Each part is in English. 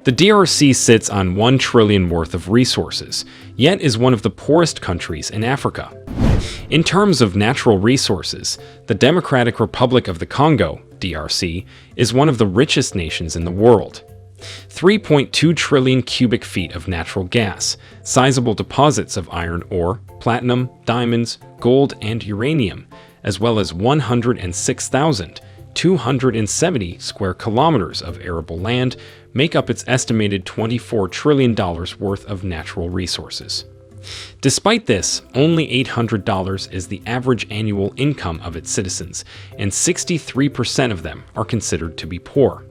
The DRC sits on 1 trillion worth of resources, yet is one of the poorest countries in Africa. In terms of natural resources, the Democratic Republic of the Congo, DRC, is one of the richest nations in the world. 3.2 trillion cubic feet of natural gas, sizable deposits of iron ore, platinum, diamonds, gold, and uranium, as well as 106,270 square kilometers of arable land make up its estimated $24 trillion worth of natural resources. Despite this, only $800 is the average annual income of its citizens, and 63% of them are considered to be poor.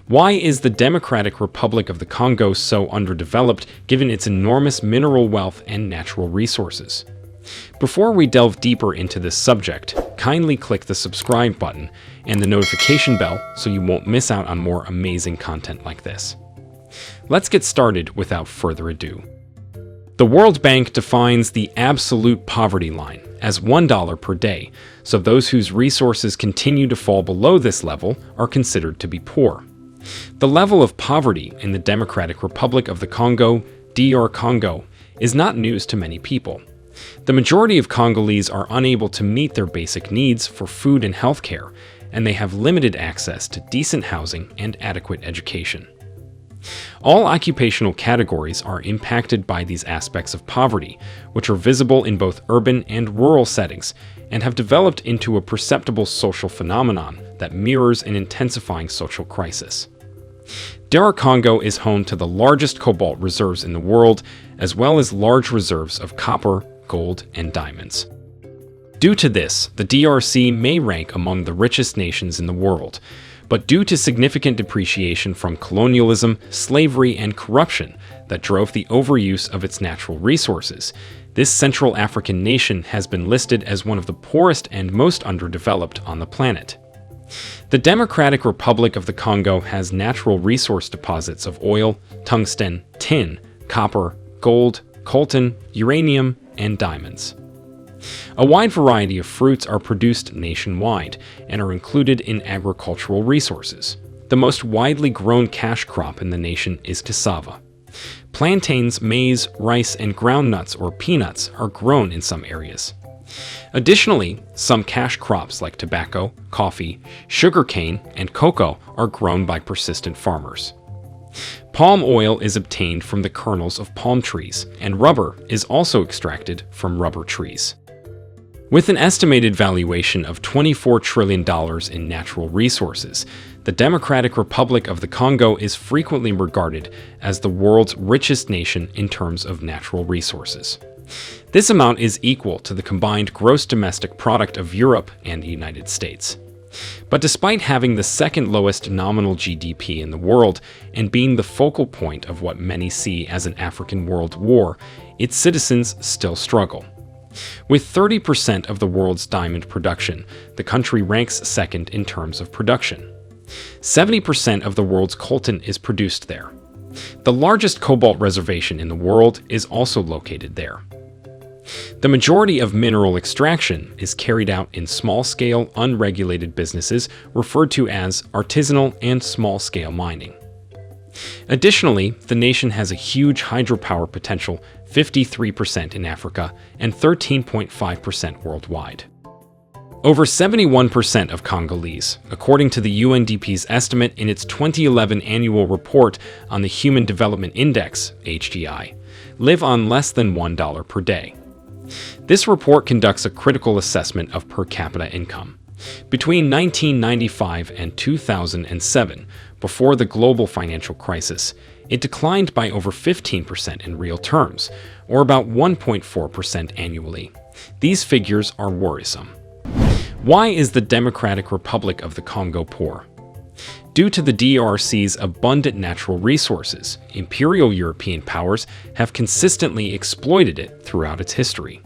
Why is the Democratic Republic of the Congo so underdeveloped given its enormous mineral wealth and natural resources? Before we delve deeper into this subject, kindly click the subscribe button and the notification bell so you won't miss out on more amazing content like this. Let's get started without further ado. The World Bank defines the absolute poverty line as $1 per day, so those whose resources continue to fall below this level are considered to be poor. The level of poverty in the Democratic Republic of the Congo, DR Congo, is not news to many people. The majority of Congolese are unable to meet their basic needs for food and healthcare, and they have limited access to decent housing and adequate education. All occupational categories are impacted by these aspects of poverty, which are visible in both urban and rural settings, and have developed into a perceptible social phenomenon that mirrors an intensifying social crisis. DR Congo is home to the largest cobalt reserves in the world, as well as large reserves of copper, gold, and diamonds. Due to this, the DRC may rank among the richest nations in the world, but due to significant depreciation from colonialism, slavery, and corruption that drove the overuse of its natural resources, this Central African nation has been listed as one of the poorest and most underdeveloped on the planet. The Democratic Republic of the Congo has natural resource deposits of oil, tungsten, tin, copper, gold, coltan, uranium, and diamonds. A wide variety of fruits are produced nationwide and are included in agricultural resources. The most widely grown cash crop in the nation is cassava. Plantains, maize, rice, and groundnuts or peanuts are grown in some areas. Additionally, some cash crops like tobacco, coffee, sugarcane, and cocoa are grown by persistent farmers. Palm oil is obtained from the kernels of palm trees, and rubber is also extracted from rubber trees. With an estimated valuation of $24 trillion in natural resources, the Democratic Republic of the Congo is frequently regarded as the world's richest nation in terms of natural resources. This amount is equal to the combined gross domestic product of Europe and the United States. But despite having the second lowest nominal GDP in the world and being the focal point of what many see as an African world war, its citizens still struggle. With 30% of the world's diamond production, the country ranks second in terms of production. 70% of the world's coltan is produced there. The largest cobalt reservation in the world is also located there. The majority of mineral extraction is carried out in small-scale, unregulated businesses referred to as artisanal and small-scale mining. Additionally, the nation has a huge hydropower potential, 53% in Africa and 13.5% worldwide. Over 71% of Congolese, according to the UNDP's estimate in its 2011 annual report on the Human Development Index, HDI, live on less than $1 per day. This report conducts a critical assessment of per capita income. Between 1995 and 2007, before the global financial crisis, it declined by over 15% in real terms, or about 1.4% annually. These figures are worrisome. Why is the Democratic Republic of the Congo poor? Due to the DRC's abundant natural resources, imperial European powers have consistently exploited it throughout its history.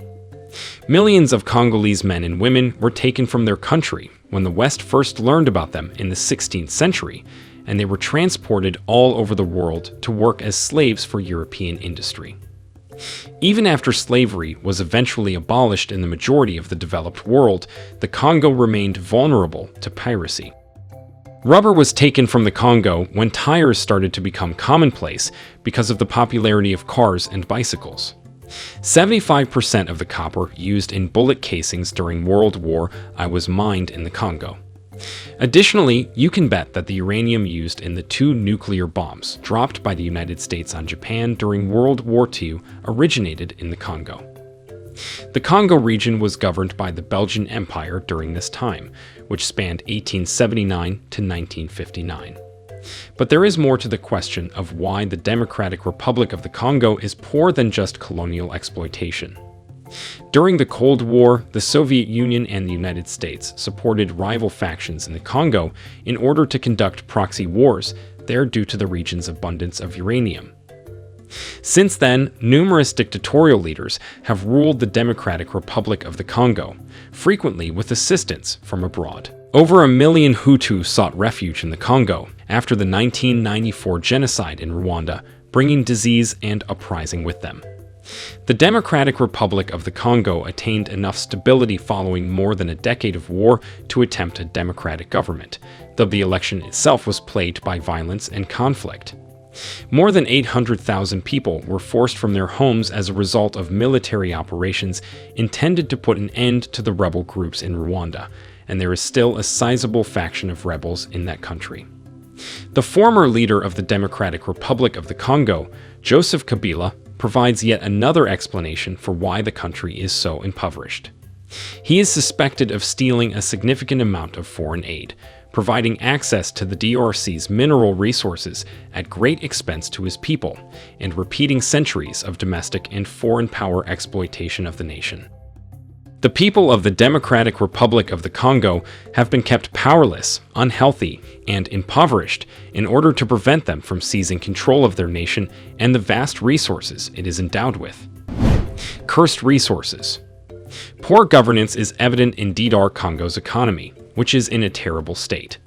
Millions of Congolese men and women were taken from their country when the West first learned about them in the 16th century, and they were transported all over the world to work as slaves for European industry. Even after slavery was eventually abolished in the majority of the developed world, the Congo remained vulnerable to piracy. Rubber was taken from the Congo when tires started to become commonplace because of the popularity of cars and bicycles. 75% of the copper used in bullet casings during World War I was mined in the Congo. Additionally, you can bet that the uranium used in the 2 nuclear bombs dropped by the United States on Japan during World War II originated in the Congo. The Congo region was governed by the Belgian Empire during this time, which spanned 1879 to 1959. But there is more to the question of why the Democratic Republic of the Congo is poor than just colonial exploitation. During the Cold War, the Soviet Union and the United States supported rival factions in the Congo in order to conduct proxy wars there due to the region's abundance of uranium. Since then, numerous dictatorial leaders have ruled the Democratic Republic of the Congo, frequently with assistance from abroad. Over 1 million Hutu sought refuge in the Congo after the 1994 genocide in Rwanda, bringing disease and uprising with them. The Democratic Republic of the Congo attained enough stability following more than a decade of war to attempt a democratic government, though the election itself was plagued by violence and conflict. More than 800,000 people were forced from their homes as a result of military operations intended to put an end to the rebel groups in Rwanda, and there is still a sizable faction of rebels in that country. The former leader of the Democratic Republic of the Congo, Joseph Kabila, provides yet another explanation for why the country is so impoverished. He is suspected of stealing a significant amount of foreign aid, providing access to the DRC's mineral resources at great expense to his people, and repeating centuries of domestic and foreign power exploitation of the nation. The people of the Democratic Republic of the Congo have been kept powerless, unhealthy, and impoverished in order to prevent them from seizing control of their nation and the vast resources it is endowed with. Cursed resources. Poor governance is evident in DR Congo's economy, which is in a terrible state.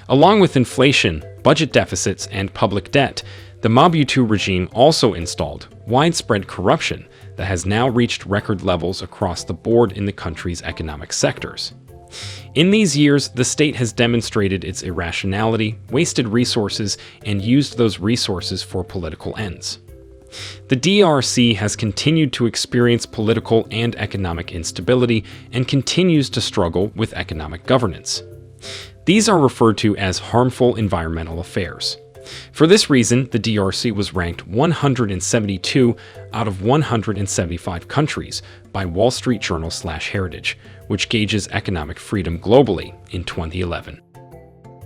Along with inflation, budget deficits, and public debt, the Mobutu regime also installed widespread corruption that has now reached record levels across the board in the country's economic sectors. In these years, the state has demonstrated its irrationality, wasted resources, and used those resources for political ends. The DRC has continued to experience political and economic instability and continues to struggle with economic governance. These are referred to as harmful environmental affairs. For this reason, the DRC was ranked 172 out of 175 countries by Wall Street Journal/Heritage, which gauges economic freedom globally in 2011.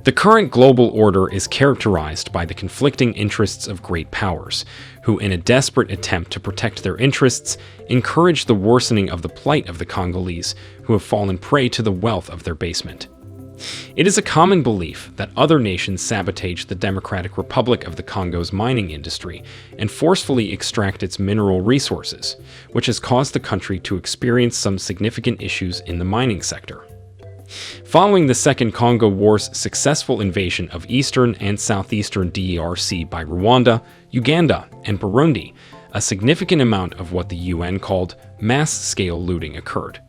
The current global order is characterized by the conflicting interests of great powers, who, in a desperate attempt to protect their interests, encourage the worsening of the plight of the Congolese, who have fallen prey to the wealth of their basement. It is a common belief that other nations sabotage the Democratic Republic of the Congo's mining industry and forcefully extract its mineral resources, which has caused the country to experience some significant issues in the mining sector. Following the Second Congo War's successful invasion of eastern and southeastern DRC by Rwanda, Uganda, and Burundi, a significant amount of what the UN called mass-scale looting occurred.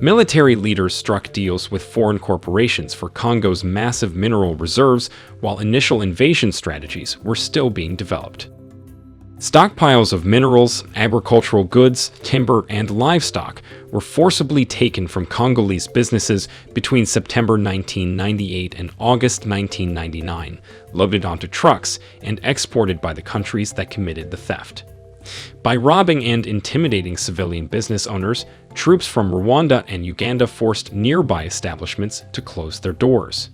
Military leaders struck deals with foreign corporations for Congo's massive mineral reserves, while initial invasion strategies were still being developed. Stockpiles of minerals, agricultural goods, timber, and livestock were forcibly taken from Congolese businesses between September 1998 and August 1999, loaded onto trucks, and exported by the countries that committed the theft. By robbing and intimidating civilian business owners, troops from Rwanda and Uganda forced nearby establishments to close their doors.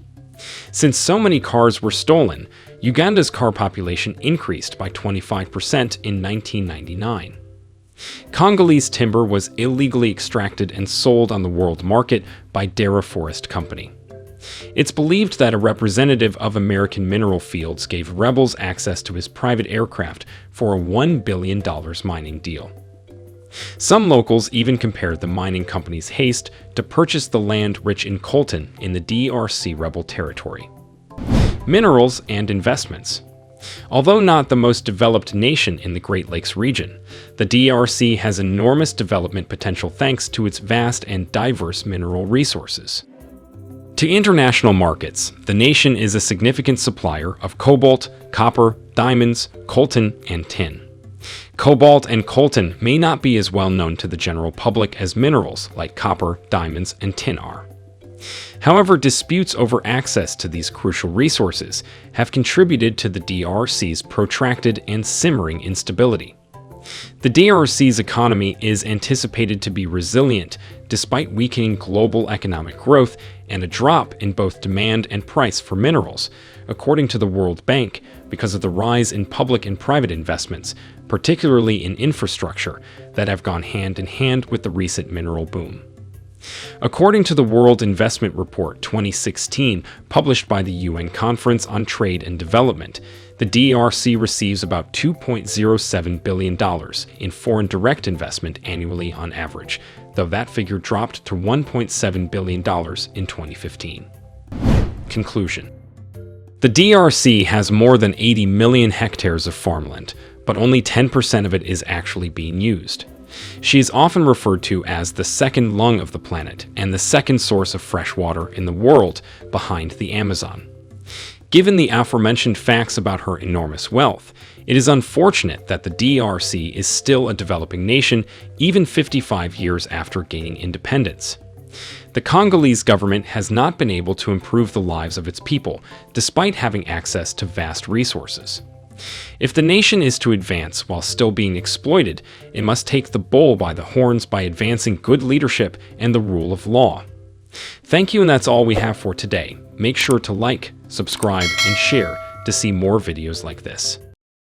Since so many cars were stolen, Uganda's car population increased by 25% in 1999. Congolese timber was illegally extracted and sold on the world market by Poorest Company. It's believed that a representative of American Mineral Fields gave rebels access to his private aircraft for a $1 billion mining deal. Some locals even compared the mining company's haste to purchase the land rich in coltan in the DRC rebel territory. Minerals and investments. Although not the most developed nation in the Great Lakes region, the DRC has enormous development potential thanks to its vast and diverse mineral resources. To international markets, the nation is a significant supplier of cobalt, copper, diamonds, coltan, and tin. Cobalt and coltan may not be as well known to the general public as minerals like copper, diamonds, and tin are. However, disputes over access to these crucial resources have contributed to the DRC's protracted and simmering instability. The DRC's economy is anticipated to be resilient despite weakening global economic growth and a drop in both demand and price for minerals, according to the World Bank, because of the rise in public and private investments, particularly in infrastructure, that have gone hand in hand with the recent mineral boom. According to the World Investment Report 2016, published by the UN Conference on Trade and Development, the DRC receives about $2.07 billion in foreign direct investment annually on average, though that figure dropped to $1.7 billion in 2015. Conclusion. The DRC has more than 80 million hectares of farmland, but only 10% of it is actually being used. She is often referred to as the second lung of the planet and the second source of fresh water in the world behind the Amazon. Given the aforementioned facts about her enormous wealth, it is unfortunate that the DRC is still a developing nation even 55 years after gaining independence. The Congolese government has not been able to improve the lives of its people, despite having access to vast resources. If the nation is to advance while still being exploited, it must take the bull by the horns by advancing good leadership and the rule of law. Thank you, and that's all we have for today. Make sure to like, subscribe, and share to see more videos like this.